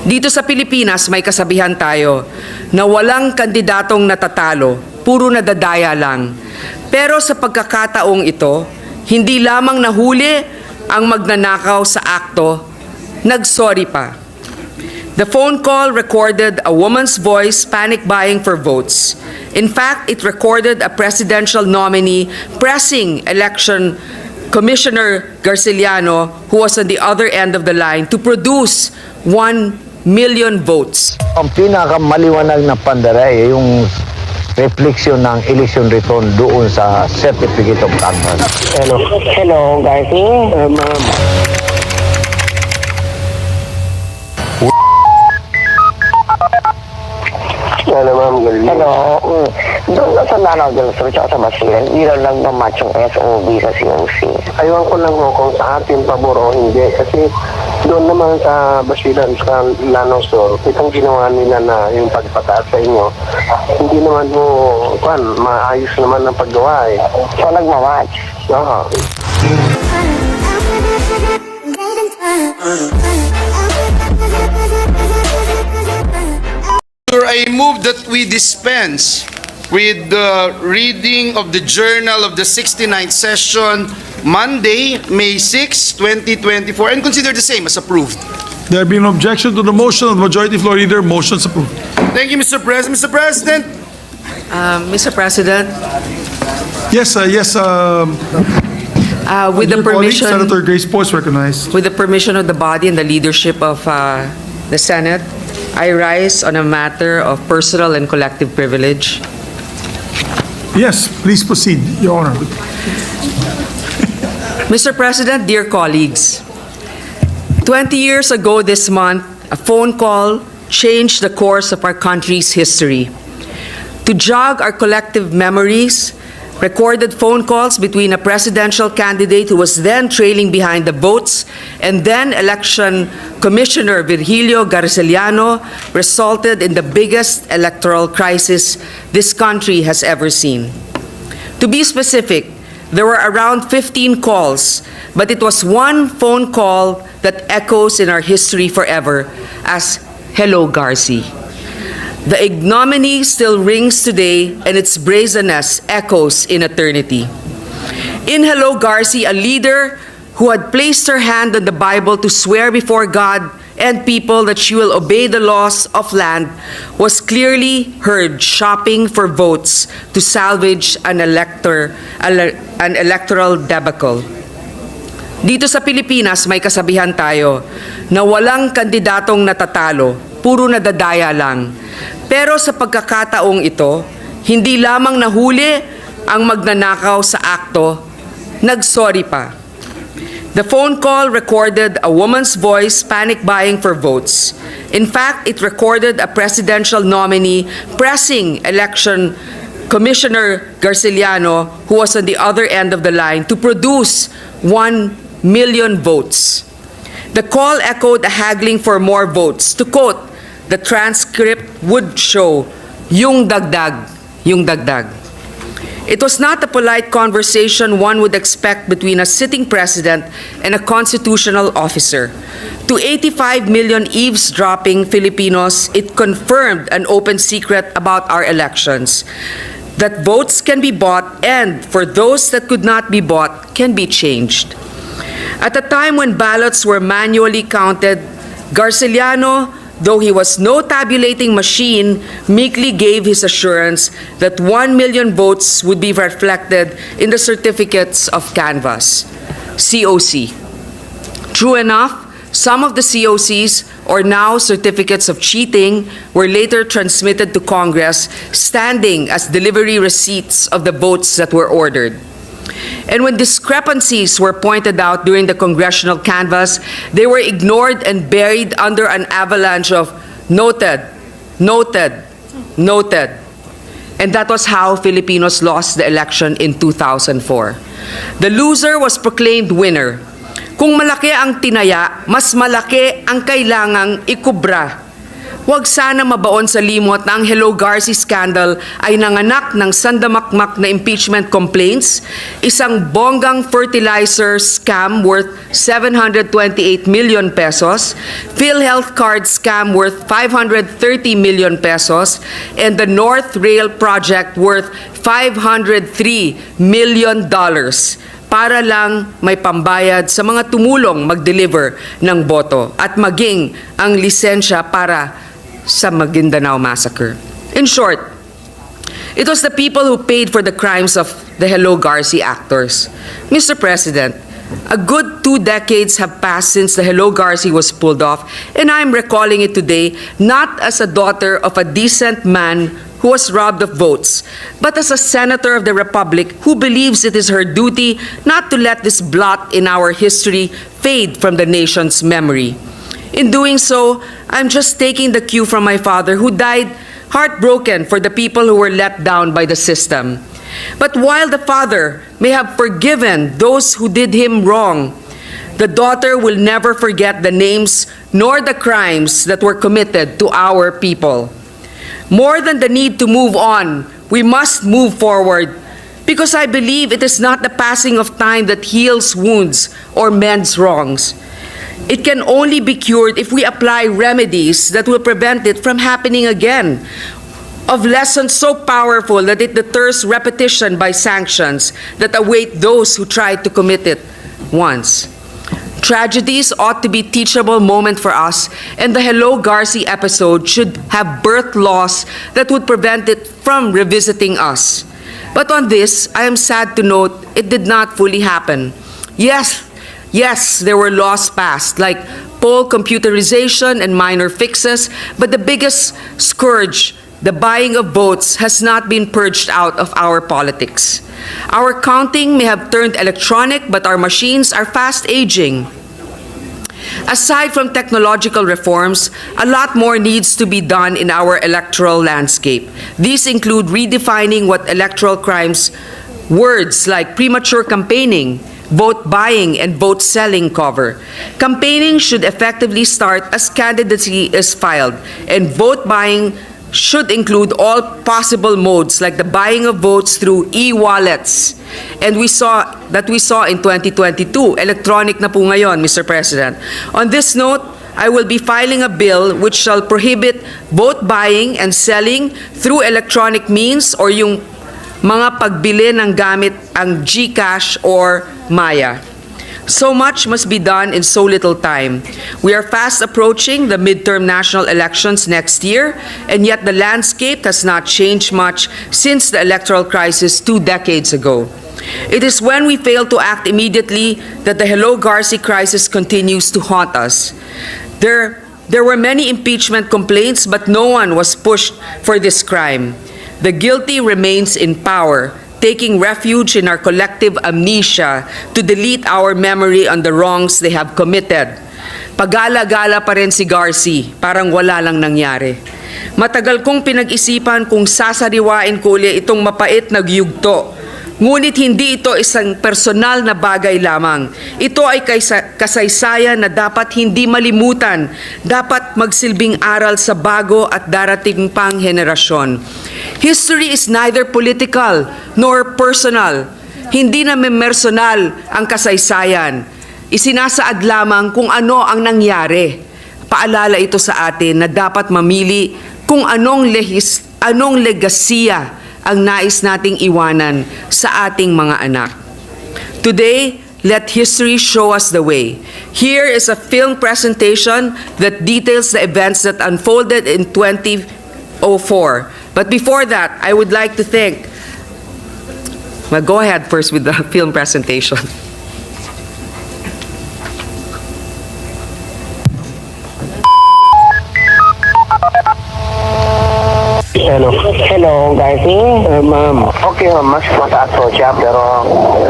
Dito sa Pilipinas, may kasabihan tayo na walang kandidatong natatalo, puro nadadaya lang. Pero sa pagkakataong ito, hindi lamang nahuli ang magnanakaw sa akto, nagsorry pa. The phone call recorded a woman's voice panic buying for votes. In fact, it recorded a presidential nominee pressing election Commissioner Garci, who was on the other end of the line, to produce 1 million votes. Ang pinakamaliwanag na pandara ay yung refleksyon ng election return doon sa certificate of canvas. Hello. Hello, Garci. Ma'am. Hello, ma'am. Hello. Doon sa Lanao del Sur at sa Basilan, ilan lang na-match yung SOB sa COC. Ayaw ko lang kung sa ating pabor o hindi. Kasi doon naman sa Basilan, sa Lanao Sur, itong ginawa nila na yung pagpataas sa inyo, hindi naman mo, maayos naman ang paggawa eh. So, nagmamatch? Oo. I move that we dispense with the reading of the journal of the 69th session, Monday, May 6, 2024, and consider the same as approved. There being no objection to the motion of the majority floor leader, motion is approved. Thank you, Mr. President. Mr. President, Mr. President, Yes, with the your colleague, permission, Senator Grace Poe is recognized. with the permission of the body and the leadership of the Senate, I rise on a matter of personal and collective privilege. Yes, please proceed, Your Honor. Mr. President, dear colleagues, 20 years ago this month, a phone call changed the course of our country's history. To jog our collective memories, recorded phone calls between a presidential candidate who was then trailing behind the votes and then election commissioner Virgilio Garci resulted in the biggest electoral crisis this country has ever seen. To be specific, there were around 15 calls, but it was one phone call that echoes in our history forever as "Hello, Garci." The ignominy still rings today, and its brazenness echoes in eternity. In Hello, Garci, a leader who had placed her hand on the Bible to swear before God and people that she will obey the laws of land was clearly heard shopping for votes to salvage an electoral debacle. Dito sa Pilipinas, may kasabihan tayo na walang kandidatong natatalo, puro nadadaya lang. Pero sa pagkakataong ito, hindi lamang nahuli ang magnanakaw sa akto, nagsorry pa. The phone call recorded a woman's voice panic buying for votes. In fact, it recorded a presidential nominee pressing election Commissioner Garci, who was on the other end of the line, to produce 1 million votes. The call echoed a haggling for more votes. To quote, the transcript would show, yung dagdag, yung dagdag. It was not a polite conversation one would expect between a sitting president and a constitutional officer. To 85 million eavesdropping Filipinos, it confirmed an open secret about our elections, that votes can be bought and, for those that could not be bought, can be changed. At a time when ballots were manually counted, Garciliano, though he was no tabulating machine, meekly gave his assurance that 1 million votes would be reflected in the certificates of canvass, COC. True enough, some of the COCs, or now certificates of cheating, were later transmitted to Congress, standing as delivery receipts of the votes that were ordered. And when discrepancies were pointed out during the congressional canvass, they were ignored and buried under an avalanche of noted, noted, noted. And that was how Filipinos lost the election in 2004. The loser was proclaimed winner. Kung malaki ang tinaya, mas malaki ang kailangang ikubra. Huwag sana mabaon sa limot na ang Hello Garci scandal ay nanganak ng sandamakmak na impeachment complaints, isang bonggang fertilizer scam worth 728 million pesos, PhilHealth card scam worth 530 million pesos, and the North Rail project worth $503 million para lang may pambayad sa mga tumulong mag-deliver ng boto at maging ang lisensya para sa Maguindanao Massacre. In short, it was the people who paid for the crimes of the Hello Garci actors. Mr. President, a good 2 decades have passed since the Hello Garci was pulled off, and I'm recalling it today not as a daughter of a decent man who was robbed of votes, but as a senator of the Republic who believes it is her duty not to let this blot in our history fade from the nation's memory. In doing so, I'm just taking the cue from my father who died heartbroken for the people who were let down by the system. But while the father may have forgiven those who did him wrong, the daughter will never forget the names nor the crimes that were committed to our people. More than the need to move on, we must move forward because I believe it is not the passing of time that heals wounds or mends wrongs. It can only be cured if we apply remedies that will prevent it from happening again, of lessons so powerful that it deters repetition by sanctions that await those who try to commit it once. Tragedies ought to be teachable moment for us, and the Hello Garci episode should have birthed laws that would prevent it from revisiting us. But on this, I am sad to note it did not fully happen. Yes, there were laws passed, like poll computerization and minor fixes, but the biggest scourge, the buying of votes, has not been purged out of our politics. Our counting may have turned electronic, but our machines are fast aging. Aside from technological reforms, a lot more needs to be done in our electoral landscape. These include redefining what electoral crimes words like premature campaigning, vote buying, and vote selling cover. Campaigning should effectively start as candidacy is filed, and vote buying should include all possible modes like the buying of votes through e-wallets. And we saw in 2022. Electronic na po ngayon, Mr. President. On this note, I will be filing a bill which shall prohibit vote buying and selling through electronic means or yung mga pagbili ng gamit ang GCash or Maya. So much must be done in so little time. We are fast approaching the midterm national elections next year, and yet the landscape has not changed much since the electoral crisis 2 decades ago. It is when we fail to act immediately that the Hello Garci crisis continues to haunt us. There were many impeachment complaints, but no one was pushed for this crime. The guilty remains in power, taking refuge in our collective amnesia to delete our memory on the wrongs they have committed. Pagala-gala pa rin si Garci, parang wala lang nangyari. Matagal kong pinag-isipan kung sasariwain ko uli itong mapait na yugto. Ngunit hindi ito isang personal na bagay lamang. Ito ay kasaysayan na dapat hindi malimutan, dapat magsilbing aral sa bago at darating pang henerasyon. History is neither political nor personal. Hindi na memersonal ang kasaysayan. Isinasaad lamang kung ano ang nangyari. Paalala ito sa atin na dapat mamili kung anong legasiya ang nais nating iwanan sa ating mga anak. Today, let history show us the way. Here is a film presentation that details the events that unfolded in 2004. But before that, I would like to thank... Well, go ahead first with the film presentation. Hello, Garci. Ma'am. Okay, mas mataas po siya, pero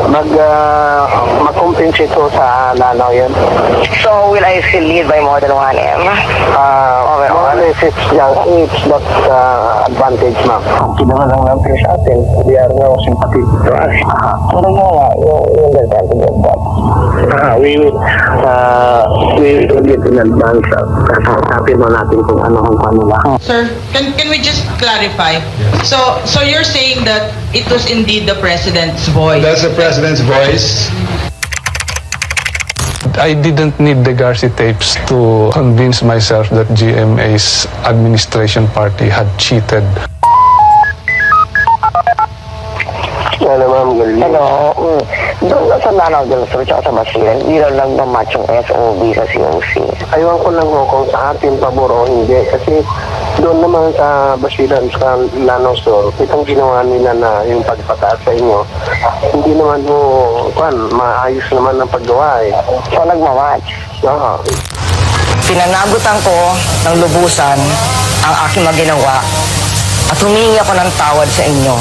mag-compensate po sa lalaw yun. So, will I still lead by more than 1M? Overall? It's not advantage, ma'am. Okay naman lang natin sa atin. We are now sympathetic to us. Pero yung advantage of that. We will get in advance. Sasabi mo natin kung ano ang kanila. Sir, can we just clarify? So you're saying that it was indeed the president's voice? That's the president's voice. I didn't need the Garci tapes to convince myself that GMA's administration party had cheated. Hello, ma'am. Hello. Doon sa Nakakalap, tsaka sa Basilan, hindi lang na-match yung SOB sa COC. Ayaw ko lang kung sa atin pabor o hindi. Kasi doon naman sa Basilan, sa Lanao Sur, itong ginawa nila na yung pagpataas sa inyo, hindi naman maayos naman ang paggawa eh. So, nagmamatch? Oo. Pinanagutan ko ng lubusan ang aking maginawa at humingi ako ng tawad sa inyo.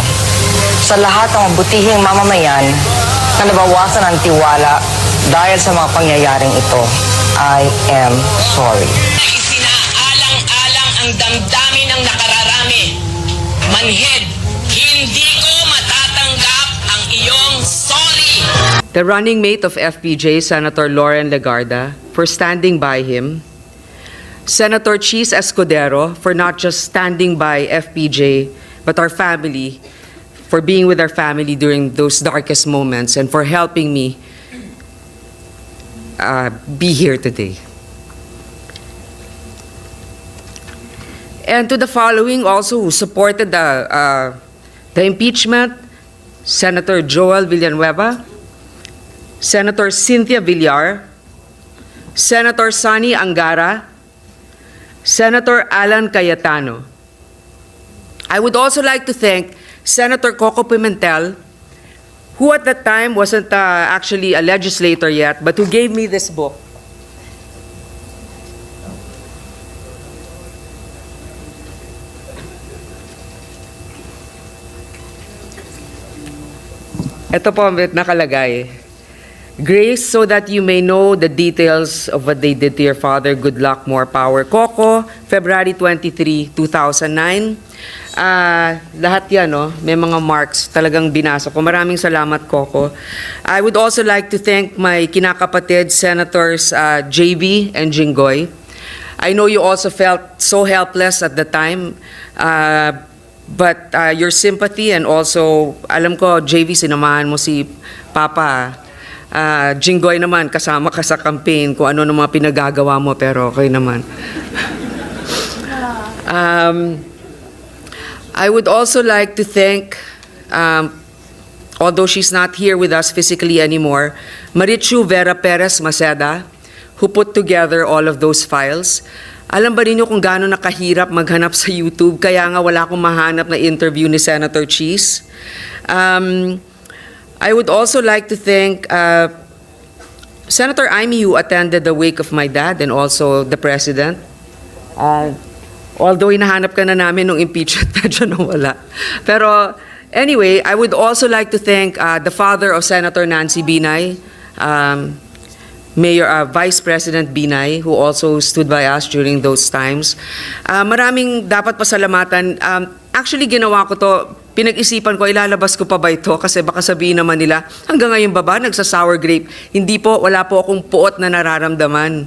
Sa lahat ng mabutihing mamamayan na nabawasan ng tiwala dahil sa mga pangyayaring ito, I am sorry. Isinaalang-alang ang damdamin ng nakararami. Manhid, hindi ko matatanggap ang iyong sorry. The running mate of FPJ, Senator Lauren Legarda, for standing by him. Senator Cheese Escudero, for not just standing by FPJ, but our family, for being with our family during those darkest moments, and for helping me be here today. And to the following also who supported the impeachment, Senator Joel Villanueva, Senator Cynthia Villar, Senator Sonny Angara, Senator Alan Cayetano. I would also like to thank Senator Coco Pimentel, who at that time wasn't actually a legislator yet, but who gave me this book. Ito po nakalagay. Grace, so that you may know the details of what they did to your father. Good luck, more power. Coco, February 23, 2009. Lahat yan, no? May mga marks talagang binasa ko. Maraming salamat, Coco. I would also like to thank my kinakapatid, Senators JV and Jinggoy. I know you also felt so helpless at the time, but your sympathy and also, alam ko, JV, sinamahan mo si Papa. Jinggoy naman, kasama ka sa campaign kung ano mga pinagagawa mo, pero okay naman. I would also like to thank, although she's not here with us physically anymore, Marichu Vera Perez Maceda, who put together all of those files. Alam ba ninyo kung gaano nakahirap maghanap sa YouTube? Kaya nga wala akong mahanap na interview ni Senator Cheese. I would also like to thank Senator Amy, who attended the wake of my dad, and also the President. Although hinahanap ka na namin nung impeachment, medyo nawala. Pero anyway, I would also like to thank the father of Senator Nancy Binay, Vice President Binay, who also stood by us during those times. Maraming dapat pasalamatan. Actually, ginawa ko to, pinag-isipan ko, ilalabas ko pa ba ito? Kasi baka sabihin naman nila, hanggang ngayon ba nagsa-sour grape? Hindi po, wala po akong puot na nararamdaman.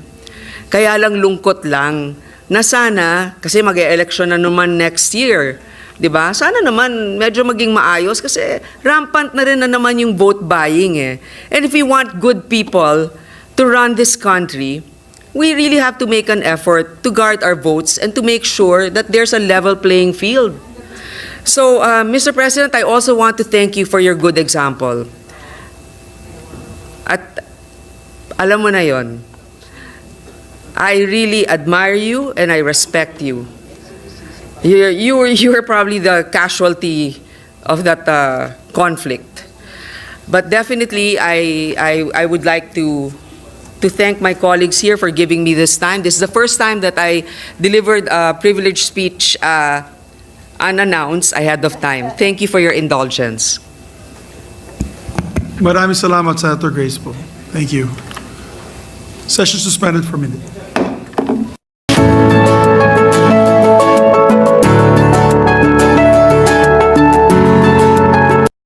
Kaya lang lungkot lang na sana, kasi mag-e-election na naman next year, di ba? Sana naman medyo maging maayos kasi rampant na rin na naman yung vote buying eh. And if we want good people to run this country, we really have to make an effort to guard our votes and to make sure that there's a level playing field. So, Mr. President, I also want to thank you for your good example. At alam mo na yon, I really admire you and I respect you. You were probably the casualty of that conflict. But definitely, I would like to thank my colleagues here for giving me this time. This is the first time that I delivered a privileged speech unannounced ahead of time. Thank you for your indulgence. Maraming salamat, Senator Grace po. Thank you. Session suspended for a minute.